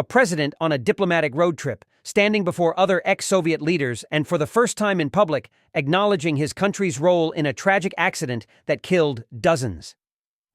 a president on a diplomatic road trip, standing before other ex-Soviet leaders and for the first time in public, acknowledging his country's role in a tragic accident that killed dozens.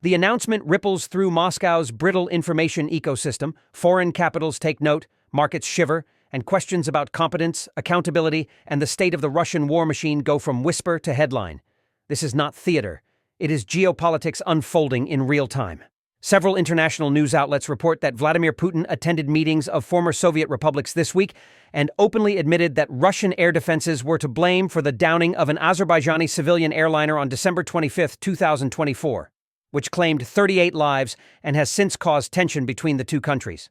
The announcement ripples through Moscow's brittle information ecosystem. Foreign capitals take note, markets shiver, and questions about competence, accountability, and the state of the Russian war machine go from whisper to headline. This is not theater. It is geopolitics unfolding in real time. Several international news outlets report that Vladimir Putin attended meetings of former Soviet republics this week and openly admitted that Russian air defenses were to blame for the downing of an Azerbaijani civilian airliner on December 25, 2024, which claimed 38 lives and has since caused tension between the two countries.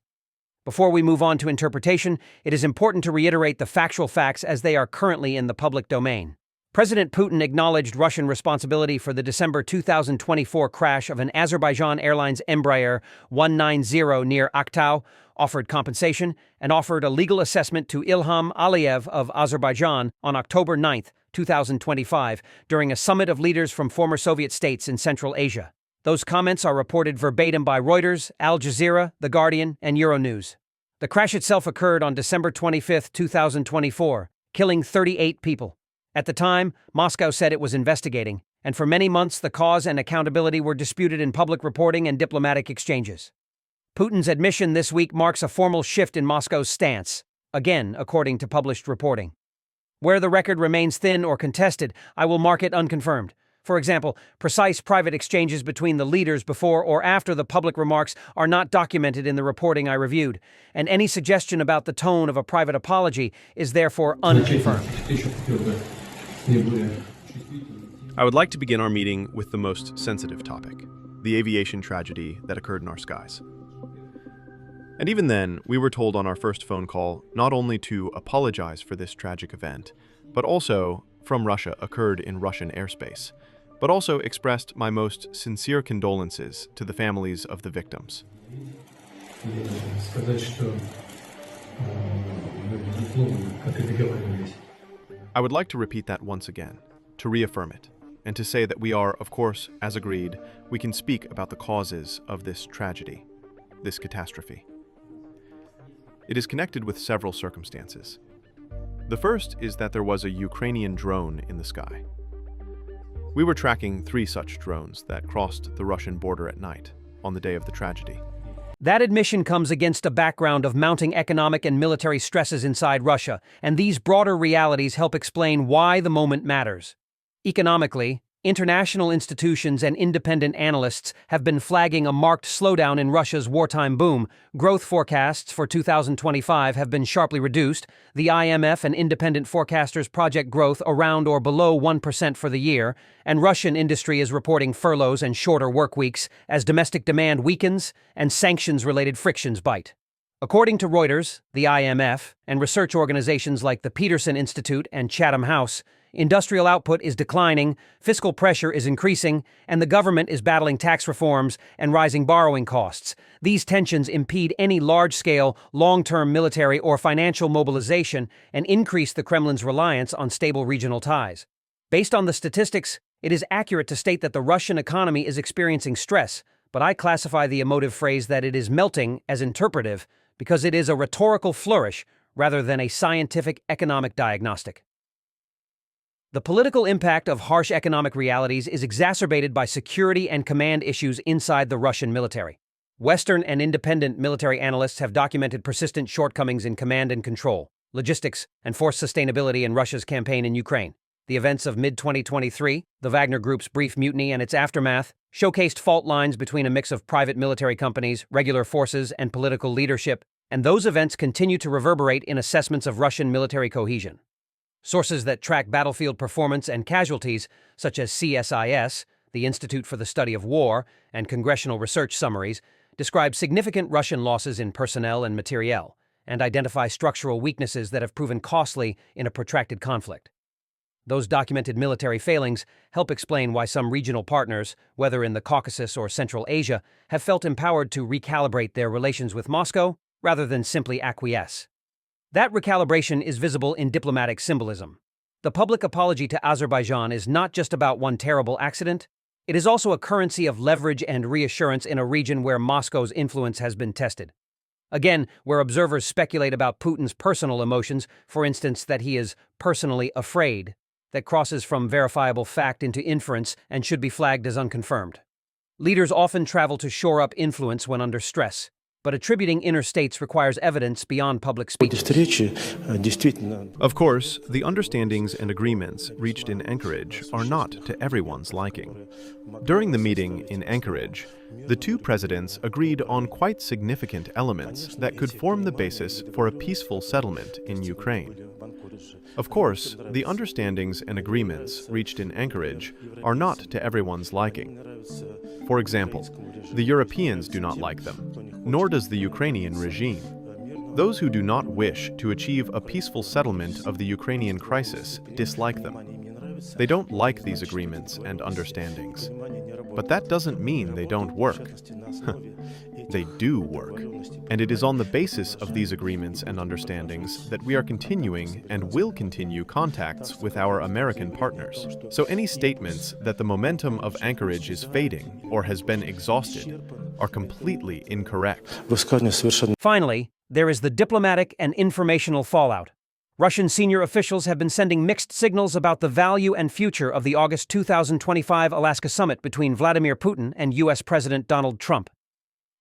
Before we move on to interpretation, it is important to reiterate the factual facts as they are currently in the public domain. President Putin acknowledged Russian responsibility for the December 2024 crash of an Azerbaijan Airlines Embraer 190 near Aktau, offered compensation, and offered a legal assessment to Ilham Aliyev of Azerbaijan on October 9, 2025, during a summit of leaders from former Soviet states in Central Asia. Those comments are reported verbatim by Reuters, Al Jazeera, The Guardian, and Euronews. The crash itself occurred on December 25, 2024, killing 38 people. At the time, Moscow said it was investigating, and for many months the cause and accountability were disputed in public reporting and diplomatic exchanges. Putin's admission this week marks a formal shift in Moscow's stance, again according to published reporting. Where the record remains thin or contested, I will mark it unconfirmed. For example, precise private exchanges between the leaders before or after the public remarks are not documented in the reporting I reviewed, and any suggestion about the tone of a private apology is therefore unconfirmed. I would like to begin our meeting with the most sensitive topic, the aviation tragedy that occurred in our skies. And even then, we were told on our first phone call not only to apologize for this tragic event, but also from Russia occurred in Russian airspace, but also expressed my most sincere condolences to the families of the victims. I would like to repeat that once again, to reaffirm it, and to say that we are, of course, as agreed, we can speak about the causes of this tragedy, this catastrophe. It is connected with several circumstances. The first is that there was a Ukrainian drone in the sky. We were tracking 3 such drones that crossed the Russian border at night, on the day of the tragedy. That admission comes against a background of mounting economic and military stresses inside Russia, and these broader realities help explain why the moment matters. Economically, international institutions and independent analysts have been flagging a marked slowdown in Russia's wartime boom. Growth forecasts for 2025 have been sharply reduced. The IMF and independent forecasters project growth around or below 1% for the year, and Russian industry is reporting furloughs and shorter work weeks as domestic demand weakens and sanctions-related frictions bite. According to Reuters, the IMF, and research organizations like the Peterson Institute and Chatham House, industrial output is declining, fiscal pressure is increasing, and the government is battling tax reforms and rising borrowing costs. These tensions impede any large-scale, long-term military or financial mobilization and increase the Kremlin's reliance on stable regional ties. Based on the statistics, it is accurate to state that the Russian economy is experiencing stress, but I classify the emotive phrase that it is melting as interpretive because it is a rhetorical flourish rather than a scientific economic diagnostic. The political impact of harsh economic realities is exacerbated by security and command issues inside the Russian military. Western and independent military analysts have documented persistent shortcomings in command and control, logistics, and force sustainability in Russia's campaign in Ukraine. The events of mid-2023, the Wagner Group's brief mutiny and its aftermath, showcased fault lines between a mix of private military companies, regular forces, and political leadership, and those events continue to reverberate in assessments of Russian military cohesion. Sources that track battlefield performance and casualties, such as CSIS, the Institute for the Study of War, and congressional research summaries, describe significant Russian losses in personnel and materiel, and identify structural weaknesses that have proven costly in a protracted conflict. Those documented military failings help explain why some regional partners, whether in the Caucasus or Central Asia, have felt empowered to recalibrate their relations with Moscow rather than simply acquiesce. That recalibration is visible in diplomatic symbolism. The public apology to Azerbaijan is not just about one terrible accident, it is also a currency of leverage and reassurance in a region where Moscow's influence has been tested. Again, where observers speculate about Putin's personal emotions, for instance, that he is personally afraid, that crosses from verifiable fact into inference and should be flagged as unconfirmed. Leaders often travel to shore up influence when under stress, but attributing inner states requires evidence beyond public speeches. Of course, the understandings and agreements reached in Anchorage are not to everyone's liking. During the meeting in Anchorage, the two presidents agreed on quite significant elements that could form the basis for a peaceful settlement in Ukraine. Of course, the understandings and agreements reached in Anchorage are not to everyone's liking. For example, the Europeans do not like them, nor does the Ukrainian regime. Those who do not wish to achieve a peaceful settlement of the Ukrainian crisis dislike them. They don't like these agreements and understandings. But that doesn't mean they don't work. They do work. And it is on the basis of these agreements and understandings that we are continuing and will continue contacts with our American partners. So any statements that the momentum of Anchorage is fading or has been exhausted are completely incorrect. Finally, there is the diplomatic and informational fallout. Russian senior officials have been sending mixed signals about the value and future of the August 2025 Alaska summit between Vladimir Putin and U.S. President Donald Trump.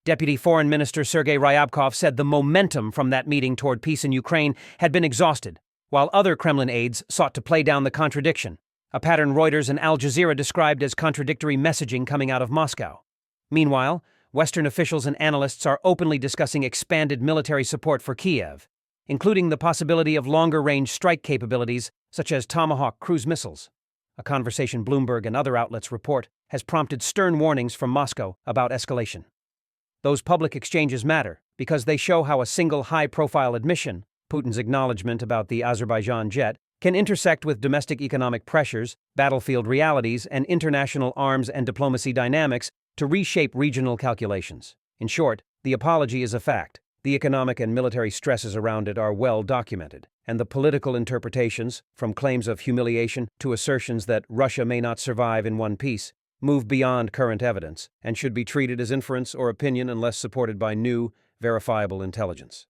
Deputy Foreign Minister Sergei Ryabkov said the momentum from that meeting toward peace in Ukraine had been exhausted, while other Kremlin aides sought to play down the contradiction, a pattern Reuters and Al Jazeera described as contradictory messaging coming out of Moscow. Meanwhile, Western officials and analysts are openly discussing expanded military support for Kiev, including the possibility of longer-range strike capabilities such as Tomahawk cruise missiles. A conversation Bloomberg and other outlets report has prompted stern warnings from Moscow about escalation. Those public exchanges matter because they show how a single high-profile admission, Putin's acknowledgement about the Azerbaijan jet, can intersect with domestic economic pressures, battlefield realities, and international arms and diplomacy dynamics to reshape regional calculations. In short, the apology is a fact. The economic and military stresses around it are well documented, and the political interpretations, from claims of humiliation to assertions that Russia may not survive in one piece, move beyond current evidence and should be treated as inference or opinion unless supported by new, verifiable intelligence.